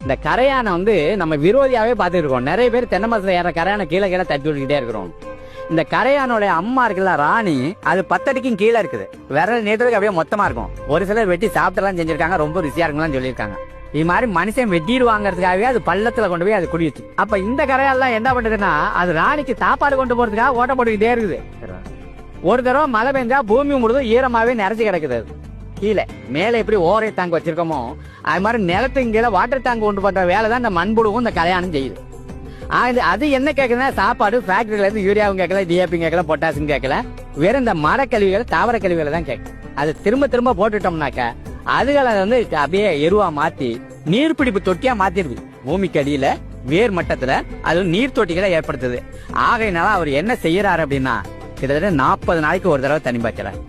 இந்த கரையானை வந்து நம்ம விரோதியாவே பார்த்துட்டு இருக்கோம். நிறைய பேர் தென்னை மரத்துல ஏற கரையான கீழே கீழே தட்டி விட்டுக்கிட்டே இருக்கிறோம். இந்த கரையானோட அம்மா இருக்குல்ல ராணி, அது 10 அடிக்கும் கீழே இருக்குது. விரல் நீட்டுறதுக்கு அப்படியே மொத்தமா இருக்கும். ஒரு சிலர் வெட்டி சாப்பிட்டெல்லாம் செஞ்சிருக்காங்க, ரொம்ப ருசியா இருக்கும்லாம் சொல்லியிருக்காங்க. இது மாதிரி மனுஷன் வெட்டிடுவாங்கிறதுக்காகவே அது பள்ளத்துல கொண்டு போய் அது குடிச்சு. அப்ப இந்த கரையாலாம் என்ன பண்ணுதுன்னா, அது ராணிக்கு சாப்பாடு கொண்டு போறதுக்காக ஓட்ட போட்டுக்கிட்டே இருக்குது. ஒரு தடவை மழை பெஞ்சா பூமி முழுதும் ஈரமாவே நிறைஞ்சு கிடக்குது. கீழே மேல எப்படி ஓரை டேங்க் வச்சிருக்கோமோ அது மாதிரி நிலத்துக்கு கீழே வாட்டர் டேங்க் கொண்டு பண்ற வேலை தான் இந்த மண்புழுவும் இந்த கரையானும் செய்யுது. அது என்ன கேட்குதுன்னா, சாப்பாடு ஃபேக்டரியில இருந்து யூரியாவும் கேட்கல, டிஏபியும் கேட்கல, பொட்டாசியம் கேட்கல, வெறும் இந்த மரக்கழிவுகள் தாவர கழிவுகளை தான் கேட்கும். அது திரும்ப திரும்ப போட்டுட்டோம்னாக்க அதுகளை வந்து அப்படியே எருவா மாத்தி நீர்பிடிப்பு தொட்டியா மாத்திருது. பூமிக்கு அடியில வேர் மட்டத்துல அது நீர் தொட்டிகளை ஏற்படுத்துது. ஆகையினால அவர் என்ன செய்யறாரு அப்படின்னா, கிட்டத்தட்ட 40 நாளைக்கு ஒரு தடவை தண்ணி பாய்ச்சறாரு.